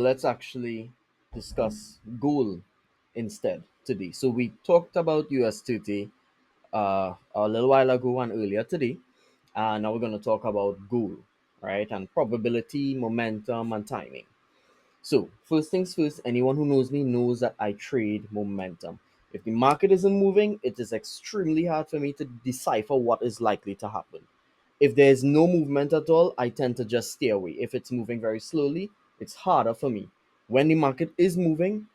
Let's actually discuss gold instead today. So we talked about US 30 a little while ago and earlier today. And now we're going to talk about gold, right? And probability, momentum, and timing. So, first things first, anyone who knows me knows that I trade momentum. If the market isn't moving, it is extremely hard for me to decipher what is likely to happen. If there's no movement at all, I tend to just stay away. If it's moving very slowly, it's harder for me. When the market is moving,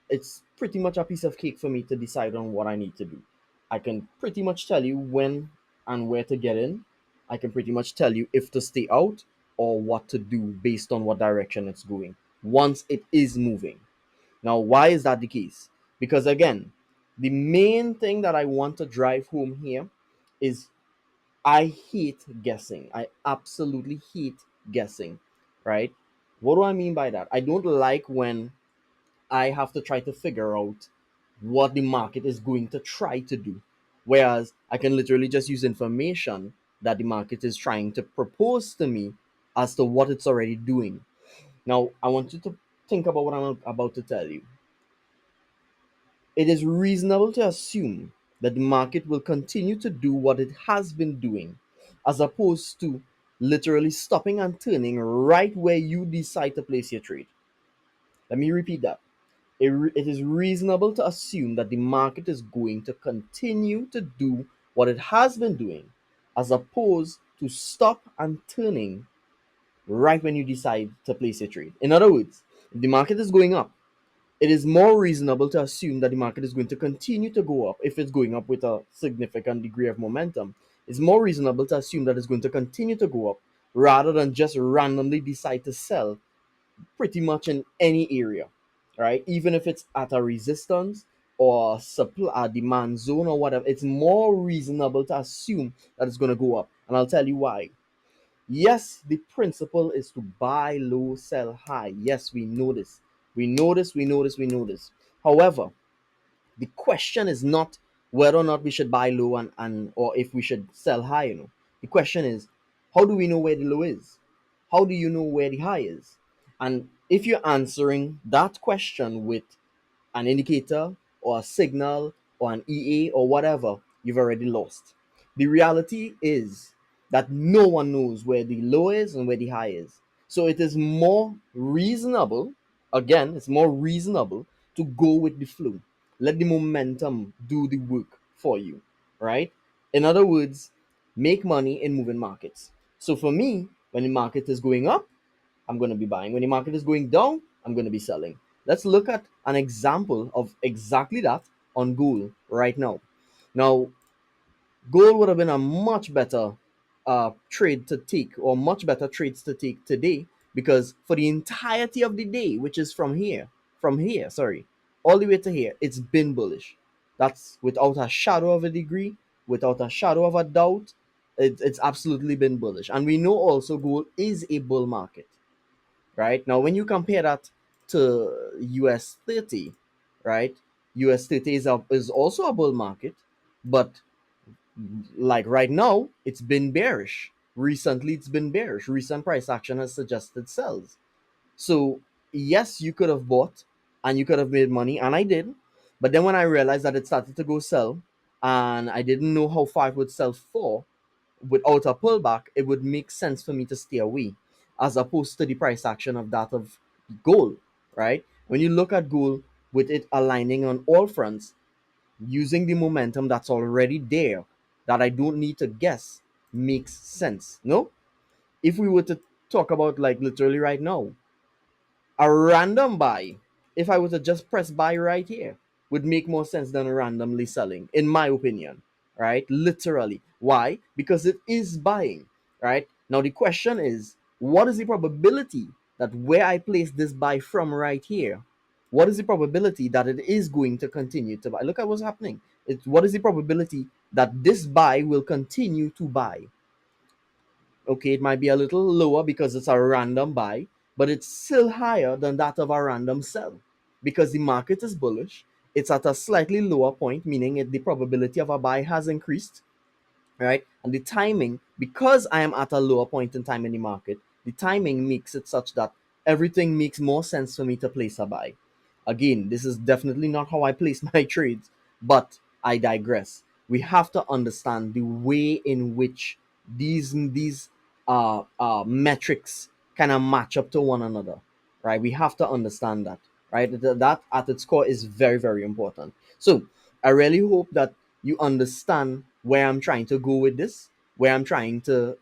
it's pretty much a piece of cake for me to decide on what I need to do. I can pretty much tell you when and where to get in. I can pretty much tell you if to stay out or what to do based on what direction it's going once it is moving. Now, why is that the case? Because again, the main thing that I want to drive home here is I hate guessing. I absolutely hate guessing, right? What do I mean by that? I don't like when I have to try to figure out what the market is going to try to do. Whereas I can literally just use information that the market is trying to propose to me as to what it's already doing. Now, I want you to think about what I'm about to tell you. It is reasonable to assume that the market will continue to do what it has been doing, as opposed to literally stopping and turning right where you decide to place your trade. Let me repeat that. It is reasonable to assume that the market is going to continue to do what it has been doing, as opposed to stop and turning right when you decide to place a trade. In other words, if the market is going up, it is more reasonable to assume that the market is going to continue to go up if it's going up with a significant degree of momentum. It's more reasonable to assume that it's going to continue to go up rather than just randomly decide to sell pretty much in any area, right? Even if it's at a resistance or supply a demand zone or whatever, it's more reasonable to assume that it's going to go up. And I'll tell you why. Yes, the principle is to buy low, sell high. Yes, we know this. We know this. However, the question is not whether or not we should buy low and or if we should sell high. The question is, how do we know where the low is? How do you know where the high is? And if you're answering that question with an indicator or a signal or an EA or whatever, you've already lost. The reality is that no one knows where the low is and where the high is. So it is more reasonable, again, it's more reasonable to go with the flow. Let the momentum do the work for you, right? In other words, make money in moving markets. So for me, when the market is going up, I'm going to be buying. When the market is going down, I'm going to be selling. Let's look at an example of exactly that on gold right now. Now, gold would have been a much better trade to take, or much better trades to take today, because for the entirety of the day, which is sorry, all the way to here, it's been bullish. That's without a shadow of a degree, without a shadow of a doubt. It's absolutely been bullish. And we know also gold is a bull market, right? Now, when you compare that to US 30, right? US 30 is also a bull market, but like right now, it's been bearish. Recently, it's been bearish. Recent price action has suggested sells. So, yes, you could have bought and you could have made money, and I did. But then when I realized that it started to go sell, and I didn't know how far it would sell for, without a pullback, it would make sense for me to stay away, as opposed to the price action of that of gold, right? When you look at gold with it aligning on all fronts, using the momentum that's already there, that I don't need to guess, makes sense. No? If we were to talk about like literally right now, a random buy, if I were to just press buy right here, would make more sense than randomly selling, in my opinion, right? Literally. Why? Because it is buying, right? Now, the question is, what is the probability that where I place this buy from right here, what is the probability that it is going to continue to buy? Look at what's happening. What is the probability that this buy will continue to buy? Okay, it might be a little lower because it's a random buy, but it's still higher than that of a random sell because the market is bullish. It's at a slightly lower point, meaning the probability of a buy has increased, right? And the timing, because I am at a lower point in time in the market, the timing makes it such that everything makes more sense for me to place a buy. Again, this is definitely not how I place my trades, but I digress. We have to understand the way in which these metrics kind of match up to one another, right? We have to understand that, right? That at its core is very, very important. So I really hope that you understand where I'm trying to go with this, where I'm trying to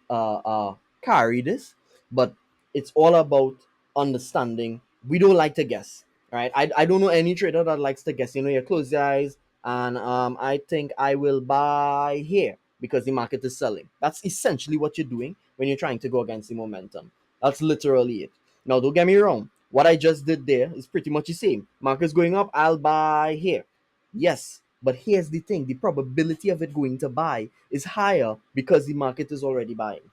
carry this, but it's all about understanding. We don't like to guess, right? I don't know any trader that likes to guess. You close your eyes and I think I will buy here because the market is selling. That's essentially what you're doing when you're trying to go against the momentum. That's literally it. Now, don't get me wrong. What I just did there is pretty much the same. Market's going up, I'll buy here. Yes, but here's the thing: the probability of it going to buy is higher because the market is already buying.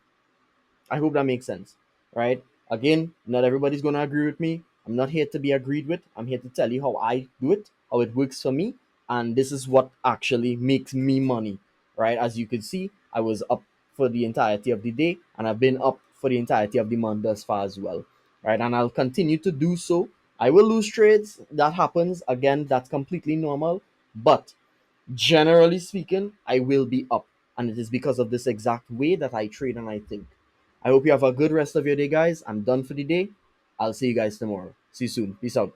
I hope that makes sense, right? Again, not everybody's going to agree with me. I'm not here to be agreed with. I'm here to tell you how I do it, how it works for me, and this is what actually makes me money, right? As you can see, I was up for the entirety of the day, and I've been up for the entirety of the month thus far as well, right? And I'll continue to do so. I will lose trades. That happens. Again, that's completely normal. But generally speaking, I will be up. And it is because of this exact way that I trade and I think. I hope you have a good rest of your day, guys. I'm done for the day. I'll see you guys tomorrow. See you soon. Peace out.